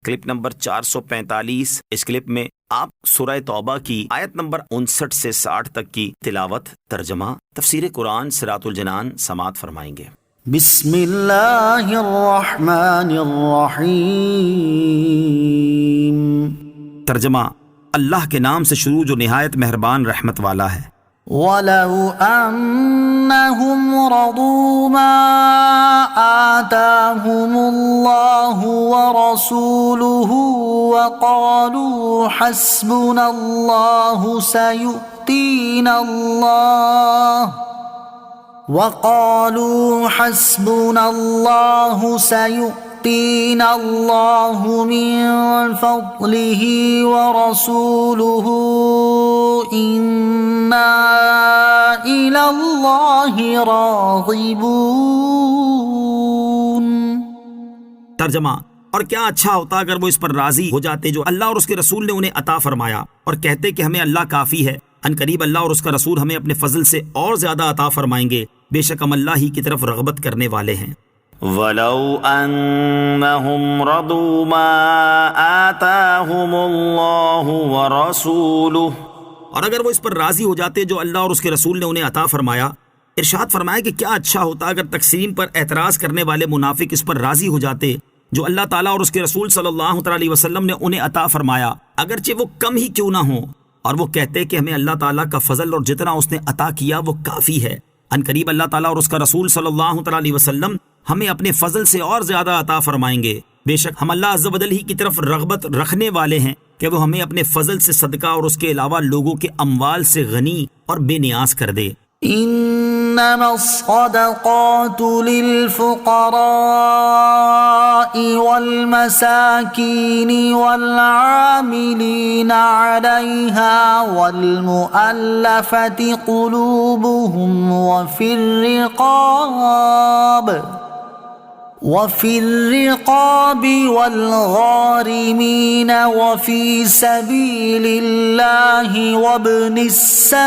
Clip number 445۔ اس clip میں آپ سورہ توبہ کی آیت نمبر 59 سے 60 تک کی تلاوت، ترجمہ، تفسیر قرآن صراط الجنان سماعت فرمائیں گے۔ بسم اللہ الرحمن الرحیم۔ ترجمہ، اللہ کے نام سے شروع جو نہایت مہربان رحمت والا ہے۔ وَلَوْ أَنَّهُمْ رَضُوا مَا آتَاهُمُ اللَّهُ وَرَسُولُهُ وَقَالُوا حَسْبُنَا اللَّهُ سَيُؤْتِينَا اللَّهُ مِن فَضْلِهِ وَرَسُولُهُ إِنَّا إِلَى اللَّهِ رَاغِبُونَ۔ ترجمہ، اور کیا اچھا ہوتا اگر وہ اس پر راضی ہو جاتے جو اللہ اور اس کے رسول نے انہیں عطا فرمایا، اور کہتے کہ ہمیں اللہ کافی ہے۔ ان قریب اللہ اور اس کا رسول ہمیں اپنے فضل سے اور زیادہ عطا فرمائیں گے، بے شک ہم اللہ ہی کی طرف رغبت کرنے والے ہیں۔ وَلَوْ أَنَّهُمْ رَضُوا مَا آتَاهُمُ اللَّهُ وَرَسُولُهُ، اور اگر وہ اس پر راضی ہو جاتے جو اللہ اور اس کے رسول نے انہیں عطا فرمایا۔ ارشاد فرمایا کہ کیا اچھا ہوتا اگر تقسیم پر اعتراض کرنے والے منافق اس پر راضی ہو جاتے جو اللہ تعالیٰ اور اس کے رسول صلی اللہ علیہ وسلم نے انہیں عطا فرمایا، اگرچہ وہ کم ہی کیوں نہ ہوں، اور وہ کہتے کہ ہمیں اللہ تعالیٰ کا فضل اور جتنا اس نے عطا کیا وہ کافی ہے۔ ان قریب اللہ تعالیٰ اور اس کا رسول صلی اللہ علیہ وسلم ہمیں اپنے فضل سے اور زیادہ عطا فرمائیں گے، بے شک ہم اللہ عز و جل ہی کی طرف رغبت رکھنے والے ہیں کہ وہ ہمیں اپنے فضل سے صدقہ اور اس کے علاوہ لوگوں کے اموال سے غنی اور بے نیاز کر دے۔ انما الصدقات للفقراء والمساکین والعاملین علیہا والمؤلفۃ قلوبهم وفي الرقاب والغارمين وفي سبيل الله وابن السبيل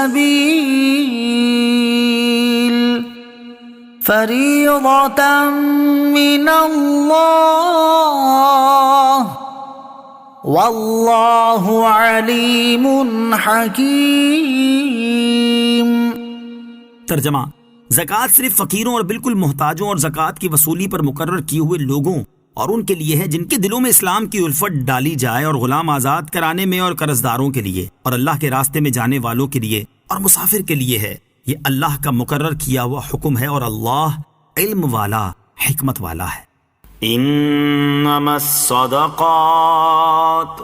فريضة من الله والله عليم حكيم۔ ترجمہ، زکوٰۃ صرف فقیروں اور بالکل محتاجوں اور زکوٰۃ کی وصولی پر مقرر کیے ہوئے لوگوں اور ان کے لیے ہے جن کے دلوں میں اسلام کی الفت ڈالی جائے، اور غلام آزاد کرانے میں، اور قرض داروں کے لیے، اور اللہ کے راستے میں جانے والوں کے لیے، اور مسافر کے لیے ہے۔ یہ اللہ کا مقرر کیا ہوا حکم ہے، اور اللہ علم والا، حکمت والا ہے۔ انما الصدقات،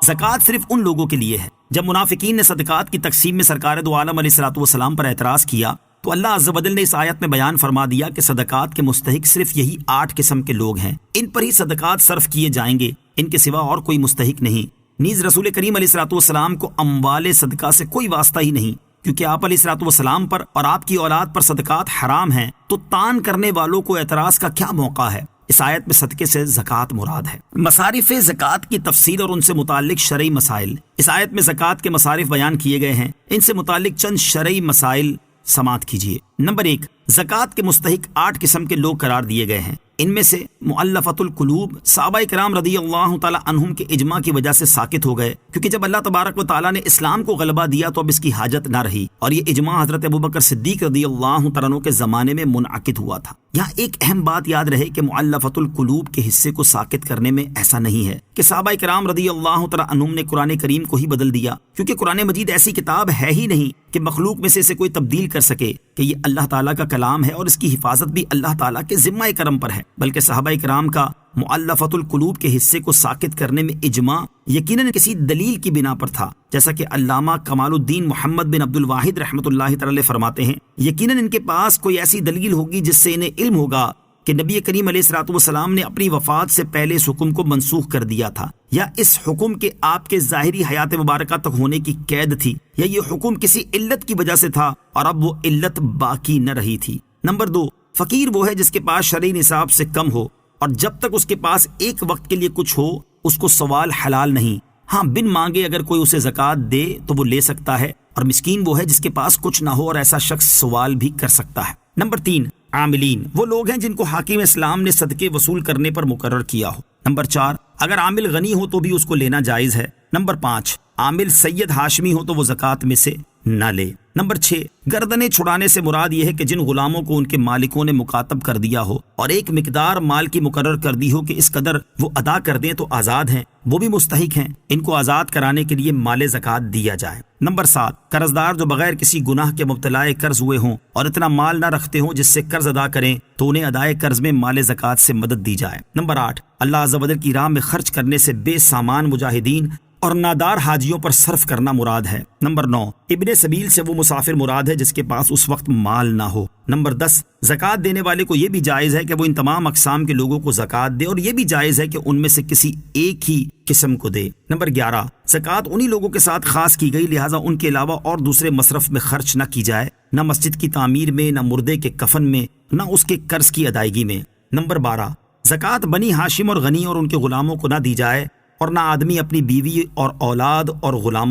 زکوٰۃ صرف ان لوگوں کے لیے ہے۔ جب منافقین نے صدقات کی تقسیم میں سرکار دو عالم علیہ الصلوۃ والسلام پر اعتراض کیا تو اللہ عز و جل نے اس آیت میں بیان فرما دیا کہ صدقات کے مستحق صرف یہی 8 قسم کے لوگ ہیں، ان پر ہی صدقات صرف کیے جائیں گے، ان کے سوا اور کوئی مستحق نہیں۔ نیز رسول کریم علیہ الصلوۃ والسلام کو اموال صدقہ سے کوئی واسطہ ہی نہیں، کیونکہ آپ علیہ الصلوۃ والسلام پر اور آپ کی اولاد پر صدقات حرام ہیں، تو تان کرنے والوں کو اعتراض کا کیا موقع ہے؟ اس آیت میں صدقے سے زکوٰۃ مراد ہے۔ مصارف زکوٰۃ کی تفصیل اور ان سے متعلق شرعی مسائل۔ اس آیت میں زکوٰۃ کے مصارف بیان کیے گئے ہیں، ان سے متعلق چند شرعی مسائل سماعت کیجیے۔ نمبر 1، زکوٰۃ کے مستحق 8 قسم کے لوگ قرار دیے گئے ہیں۔ ان میں سے مؤلفۃ القلوب صحابہ کرام رضی اللہ تعالی عنہم کے اجماع کی وجہ سے ساکت ہو گئے، کیونکہ جب اللہ تبارک و تعالیٰ نے اسلام کو غلبہ دیا تو اب اس کی حاجت نہ رہی، اور یہ اجماع حضرت ابوبکر صدیق رضی اللہ تعالیٰ عنہ کے زمانے میں منعقد ہوا تھا۔ یہاں ایک اہم بات یاد رہے کہ مؤلفۃ القلوب کے حصے کو ساکت کرنے میں ایسا نہیں ہے کہ صحابہ کرام رضی اللہ تعالیٰ عنہم نے قرآن کریم کو ہی بدل دیا، کیونکہ قرآن مجید ایسی کتاب ہے ہی نہیں کہ مخلوق میں سے اسے کوئی تبدیل کر سکے، کہ یہ اللہ تعالیٰ کا کلام ہے اور اس کی حفاظت بھی اللہ تعالیٰ کے ذمہ کرم پر ہے۔ بلکہ صحابہ کرام کا مؤلفۃ القلوب کے حصے کو ساکت کرنے میں اجماع یقیناً کسی دلیل کی بنا پر تھا، جیسا کہ علامہ کمال الدین محمد بن عبد الواحد رحمۃ اللہ تعالی فرماتے ہیں، یقیناً ان کے پاس کوئی ایسی دلیل ہوگی جس سے انہیں علم ہوگا کہ نبی کریم علیہ الصلوۃ والسلام نے اپنی وفات سے پہلے اس حکم کو منسوخ کر دیا تھا، یا اس حکم کے آپ کے ظاہری حیات مبارکہ تک ہونے کی قید تھی، یا یہ حکم کسی علت کی وجہ سے تھا اور اب وہ علت باقی نہ رہی تھی۔ نمبر 2، فقیر وہ ہے جس کے پاس شرعی نصاب سے کم ہو، اور جب تک اس کے پاس ایک وقت کے لیے کچھ ہو اس کو سوال حلال نہیں۔ ہاں، بن مانگے اگر کوئی اسے زکوٰۃ دے تو وہ لے سکتا ہے، اور مسکین وہ ہے جس کے پاس کچھ نہ ہو اور ایسا شخص سوال بھی کر سکتا ہے۔ نمبر 3، عاملین وہ لوگ ہیں جن کو حاکم اسلام نے صدقے وصول کرنے پر مقرر کیا ہو، نمبر 4 اگر عامل غنی ہو تو بھی اس کو لینا جائز ہے۔ نمبر 5 عامل سید ہاشمی ہو تو وہ زکوٰۃ میں سے نہ لے۔ نمبر 6 گردنیں چھڑانے سے مراد یہ ہے کہ جن غلاموں کو ان کے مالکوں نے مکاتب کر دیا ہو اور ایک مقدار مال کی مقرر کر دی ہو کہ اس قدر وہ ادا کر دیں تو آزاد ہیں، وہ بھی مستحق ہیں، ان کو آزاد کرانے کے لیے مال زکوٰۃ دیا جائے۔ نمبر 7 قرض دار جو بغیر کسی گناہ کے مبتلا قرض ہوئے ہوں اور اتنا مال نہ رکھتے ہوں جس سے قرض ادا کریں تو انہیں ادائے قرض میں مال زکوٰۃ سے مدد دی جائے۔ نمبر 8 اللہ عز و جل کی راہ میں خرچ کرنے سے بے سامان مجاہدین اور نادار حاجیوں پر صرف کرنا مراد ہے۔ نمبر 9 ابن سبیل سے وہ مسافر مراد ہے جس کے پاس اس وقت مال نہ ہو۔ نمبر 10 زکوٰۃ دینے والے کو یہ بھی جائز ہے کہ وہ ان تمام اقسام کے لوگوں کو زکوٰۃ دے اور یہ بھی جائز ہے کہ ان میں سے کسی ایک ہی قسم کو دے۔ نمبر 11 زکوٰۃ انہی لوگوں کے ساتھ خاص کی گئی، لہٰذا ان کے علاوہ اور دوسرے مصرف میں خرچ نہ کی جائے، نہ مسجد کی تعمیر میں، نہ مردے کے کفن میں، نہ اس کے قرض کی ادائیگی میں۔ نمبر 12 زکوٰۃ بنی ہاشم اور غنی اور ان کے غلاموں کو نہ دی جائے اور نہ آدمی اپنی بیوی اور اولاد اور غلاموں